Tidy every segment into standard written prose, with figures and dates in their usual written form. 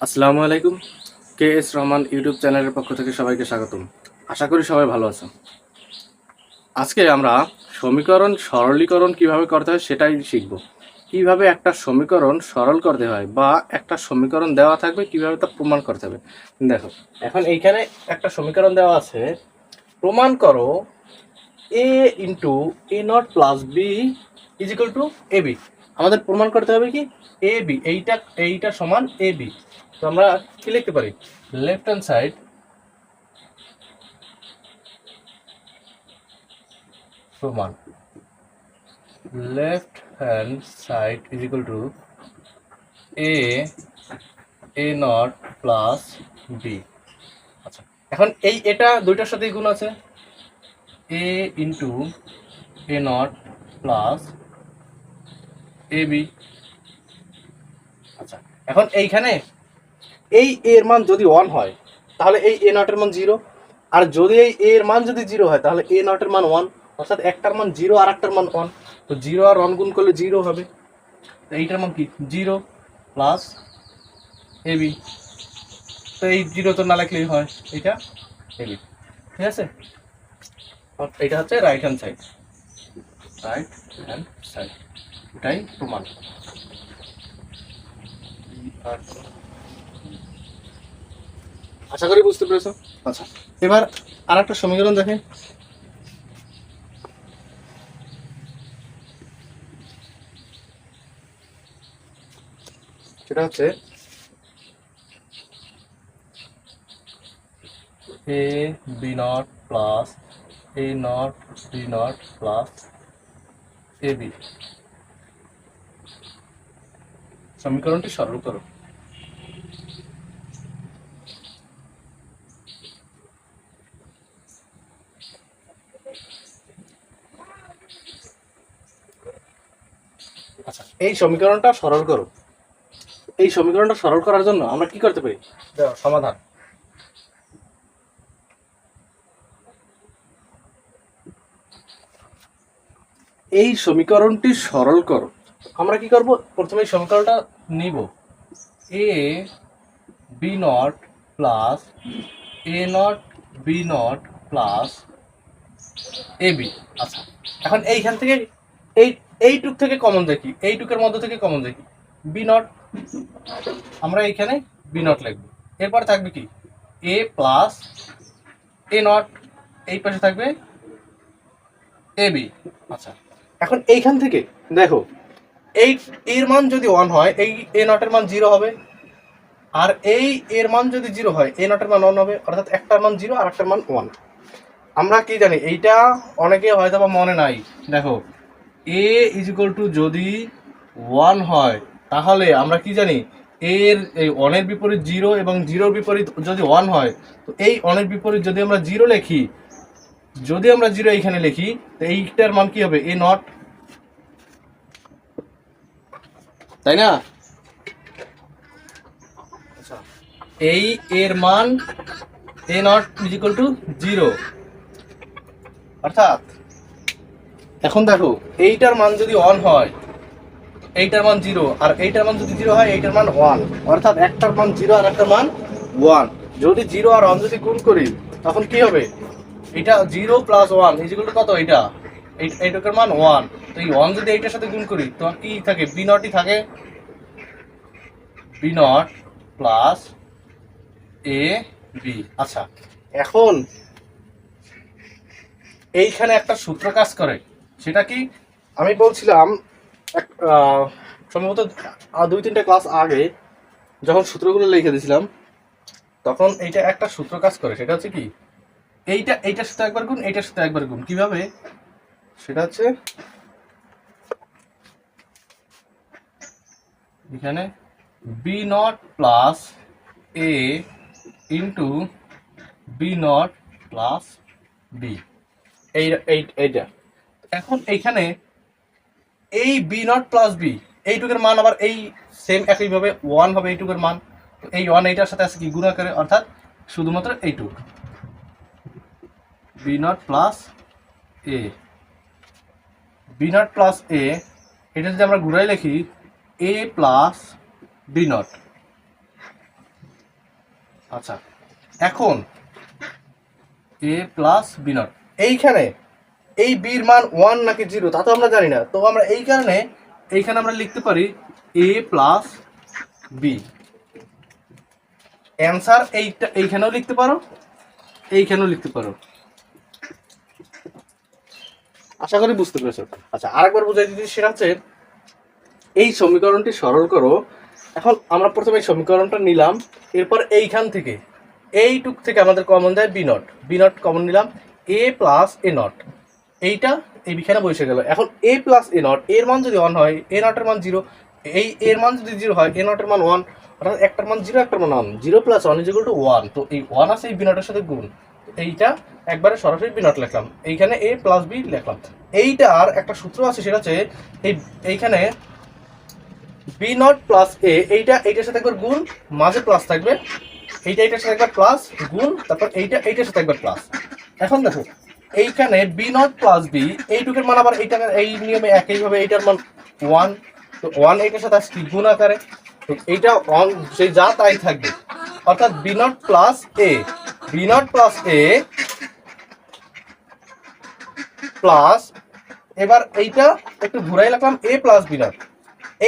আসসালামু আলাইকুম। K S Rahman YouTube চ্যানেলের পক্ষ থেকে সবাইকে স্বাগতম। আশা করি সবাই ভালো আছো। আজকে আমরা সমীকরণ সরলীকরণ কিভাবে করতে হয় সেটাই শিখব। কিভাবে একটা সমীকরণ সরল করতে হয় বা একটা সমীকরণ দেওয়া থাকবে কিভাবে তা প্রমাণ করতে হবে। দেখো, এখন এইখানে একটা সমীকরণ দেওয়া আছে, প্রমাণ করো A into A naught plus B is equal to A B. আমাদের প্রমাণ করতে হবে কি এ বি, এইটা সমান এ বি। তো আমরা কি লিখতে পারি, লেফট হ্যান্ড সাইড প্রমাণ, left hand side is equal to A A naught plus B. আচ্ছা, এখন এটা দুইটার সাথেই গুণ আছে, A into A naught plus A B. আচ্ছা, এখন এইখানে এই এর মান যদি 1 হয় তাহলে এই এ নটের মান 0, আর যদি এই এর মান যদি 0 হয় তাহলে এ নটের মান 1, অর্থাৎ একটার মান 0 আর একটার মান 1। তো 0 আর 1 গুণ করলে 0 হবে, তো এইটার মান কি 0 প্লাস এ বি। তো এই 0 তো না লিখলেই হয়, এটা এ বি। ঠিক আছে, এটা হচ্ছে right hand side, right hand side, এটাই প্রমাণ। আশা করি বুঝতে পেরেছো। আচ্ছা, এবার আর একটা সমীকরণ দেখেন, সেটা হচ্ছে A B not plus A naught B not plus A B. সমীকরণটি সরল করো। আচ্ছা, এই সমীকরণটা সরল করো। এই সমীকরণটা সরল করার জন্য আমরা কি করতে পারি, সমাধান। এই সমীকরণটি সরল করো, আমরা কি করব, প্রথমে এই সমীকরণটা নিব, A B not plus A naught B not plus A B. আচ্ছা, এখন এইখান থেকে এইটুক থেকে কমন দেখি, এইটুকের মধ্যে থেকে কমন দেখি বি নট, আমরা এইখানে বি নট লিখবো। এরপর থাকবে কি এ প্লাস এ নট, এই পাশে থাকবে এ বি। আচ্ছা, এখন এইখান থেকে দেখো, এই এর মান যদি 1 হয় এই এ নটের মান 0 হবে, আর এই এর মান যদি 0 হয় এ নটের মান 1 হবে, অর্থাৎ একটার মান 0 আর একটার মান 1। আমরা কি জানি, এইটা অনেকে হয়তো বা মনে নাই। দেখো, এ ইজ ইকুয়াল টু যদি 1 হয় তাহলে আমরা কি জানি, এর এই 1 এর বিপরীত 0 এবং 0 বিপরীত যদি 1 হয়, তো এই 1 এর বিপরীত যদি আমরা 0 লিখি, যদি আমরা 0 এইখানে লিখি, তো এইটার মান কি হবে এ নট, তাই না? আচ্ছা, এই এর মান এ নট ইজ ইকুয়াল টু 0, অর্থাৎ এখন দেখো এইটার মান যদি 1 হয় এইটার মান 0, আর এইটার মান যদি 0 হয় এইটার মান 1, অর্থাৎ একটার মান 0 আর একটার মান 1। যদি 0 আর 1 যদি গুণ করি তখন কি হবে, এটা 0 প্লাস 1 ইজ ইকুয়াল টু কত, এইটার মান 1। তো এই 1 যদি এইটার সাথে গুণ করি তো কি থাকে, বি নটই থাকে, B not plus A B. আচ্ছা, এখন এইখানে একটা সূত্র কাজ করে, সেটা কি আমি বলছিলাম সম্ভবত 2-3টা ক্লাস আগে যখন সূত্রগুলো লিখে দিয়েছিলাম, তখন এইটা একটা সূত্র কাজ করে, সেটা হচ্ছে কি এইটার সাথে একবার গুণ, এইটার সাথে একবার গুণ। কিভাবে, সেটা হচ্ছে এখানে B not plus A into B not plus B, এইটা। এখন এইখানে এই বি নট প্লাস বি, এইটুকের মান আবার এই সেম একইভাবে 1 হবে এইটুকের মান। তো এই 1 এইটার সাথে আছে কি গুণ আকারে, অর্থাৎ শুধুমাত্র এইটুক B not plus A, B not plus A, এটা যদি আমরা ঘুরাই লিখি এ প্লাস বি নট, আচ্ছা, এখন এ প্লাস বি নট, এইখানে এই বির মান 1 নাকি 0 তা তো আমরা জানি না, তো আমরা এই কারণে এইখানে আমরা লিখতে পারি এ প্লাস বি। অ্যান্সার এইটা এইখানেও লিখতে পারো, এইখানেও লিখতে পারো। আশা করি বুঝতে পেরেছো। আচ্ছা, আরেকবার বুঝাই দিচ্ছি, সেটা হচ্ছে এই সমীকরণটি সরল করো। এখন আমরা প্রথমে এই সমীকরণটা নিলাম, এরপর এইখান থেকে এইটুক থেকে আমাদের কমন যায় B not, B not common নিলাম, এ প্লাস এ নট, এইটা এইখানে বসে গেল। এখন এ প্লাস এ নট এর মান যদি 1 হয়, এ নটের মান 0, এই এর মান যদি 0 হয়, এ নটের মান 1, অর্থাৎ একটার মান 0 একটার মান 1, 0 + 1 = 1। তো এই 1 আছে এই বি নটের সাথে গুণ, এইটা একবারে সরাসরি বি নট লিখলাম, এইখানে এ প্লাস বি লিখলাম। এইটার একটা সূত্র আছে, সেটা হচ্ছে এইখানে বি নট প্লাস এ, এইটার সাথে একবার গুণ, মাঝে প্লাস থাকবে, এইটার সাথে একবার প্লাস গুণ, তারপর এইটার সাথে একবার প্লাস। এখন দেখো এইখানে বি নট প্লাস বি, এইটুকের মান আবার এইটা এই নিয়মে একইভাবে এইটার মান 1, তো 1 এইটার সাথে আসছে গুণ আকারে, তো এইটা অন সেই যা তাই থাকবে, অর্থাৎ B not plus A, B not plus A plus, এবার এইটা একটু ঘুরাই রাখলাম, এ প্লাস বি নট,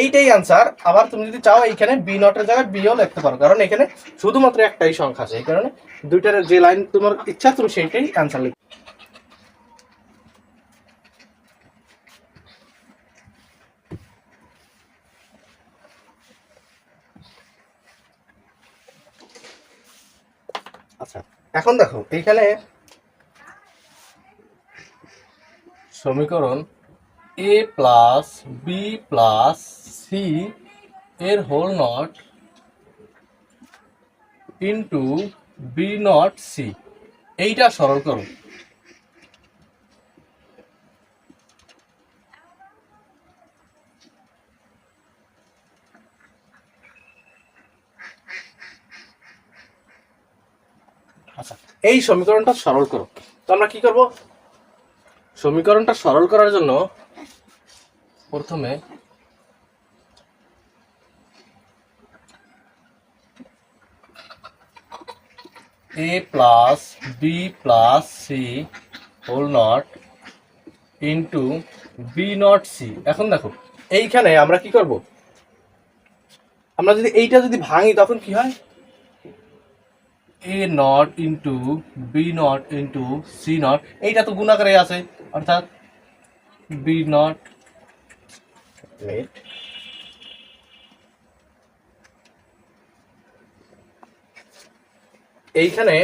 এইটাই অ্যান্সার। আবার তুমি যদি চাও এইখানে বি নটের জায়গায় বিও লিখতে পারো, কারণ এখানে শুধুমাত্র একটাই সংখ্যা আছে, এই কারণে দুইটার যে লাইন তোমার ইচ্ছা তুমি সেইটাই অ্যান্সার লিখবে। আচ্ছা, এখন দেখো এইখানে সমীকরণ A plus B plus C এর whole not into B not C, এইটা সরল করো। আচ্ছা, এই সমীকরণটা সরল করো। তো আমরা কি করব, সমীকরণটা সরল করার জন্য প্রথমে A plus B plus C whole not into B not C. এখন দেখো এইখানে আমরা কি করব, আমরা যদি এইটা যদি ভাঙি তখন কি হয়, A naught into B naught into C naught, এইটা তো গুণ আকারে আছে, অর্থাৎ বি নট এইখানে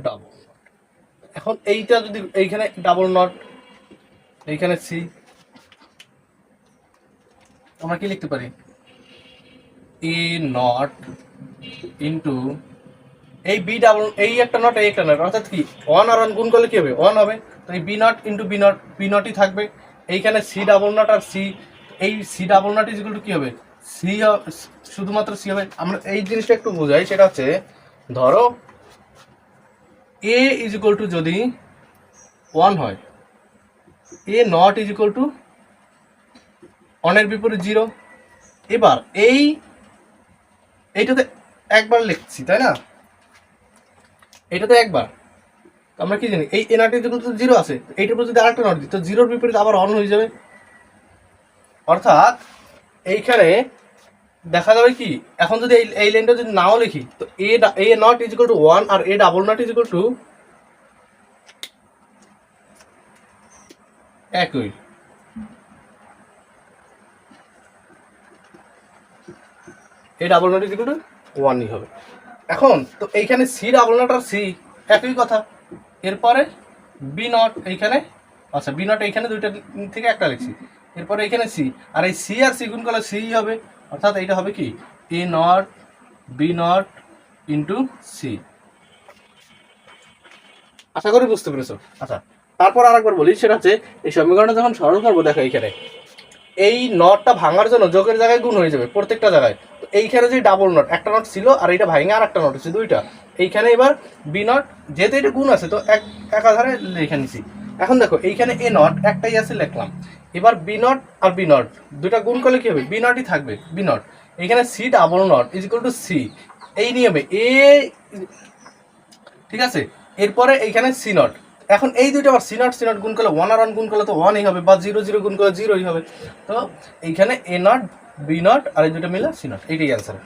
ডাবল, এখন এইটা যদি এইখানে ডাবল নট, এইখানে সি, আমরা কি লিখতে পারি, এ নট ইন্টু এই বি ডাবল, এই একটা নট এই একটা নট, অর্থাৎ কি 1 আর 1 গুণ করলে কি হবে, 1 হবে, তো এই B naught into B not, B নটই থাকবে। এইখানে সি ডাবল নট আর সি, এই C double not is equal to কি হবে, সি, শুধুমাত্র সি হবে। আমরা এই জিনিসটা একটু বোঝাই, সেটা হচ্ছে ধরো এ ইজ ইকুয়াল টু যদি 1 হয়, A naught is equal to 1 এর বিপরীত 0। এবার এইটাতে একবার লিখছি তাই না, এটাতে একবার, আমরা কি জানি এই এ নট ইজ ইকুয়াল টু 0 আছে, এইটার উপর যদি আরেকটা নট দিই তো 0-র বিপরীত আবার 1 হয়ে যাবে, অর্থাৎ এইখানে দেখা যাবে কি, এখন যদি এই লাইনটা যদি নাও লিখি, তো A naught is equal to 1 আর A double not is equal to একই, A double not is equal to 1ই হবে। এখন তো এইখানে সি ডাবল নট আর সি একই কথা, এরপরে বি নট এইখানে, আচ্ছা বি নট এইখানে দুইটা থেকে একটা লিখছি, এরপরে এইখানে সি, আর এই সি আর সি গুণ করলে সি হবে, অর্থাৎ এইটা হবে কি A naught B naught into C. আশা করি বুঝতে পেরেছো। আচ্ছা, তারপর আরেকবার বলি, সেটা হচ্ছে এই সমীকরণটা যখন সরল করবো, দেখো এইখানে এই নটটা ভাঙার জন্য যোগের জায়গায় গুণ হয়ে যাবে প্রত্যেকটা জায়গায়, তো এইখানে যে ডাবল নট, একটা নট ছিল আর এইটা ভাঙে আর একটা নট হচ্ছে দুইটা, এইখানে এবার বি নট, যেহেতু এটা গুণ আছে তো একাধারে লিখে নিছি। এখন দেখো এইখানে এ নট একটাই আছে লিখলাম, এবার বি নট আর বি নট দুটা গুণ করলে কি হবে, বি নটই থাকবে, বি নট। এখানে C double not is equal to C, এই নিয়মে এ, ঠিক আছে। এরপরে এইখানে সি নট, এখন এই দুইটা আবার সি নট গুণ করলে 1 আর 1 গুণ করলে তো 1ই হবে, বা 0 গুণ করলে 0ই হবে। তো এইখানে এ নট বি নট আর এই দুটো মিলে সি নট, এইটাই অ্যান্সার।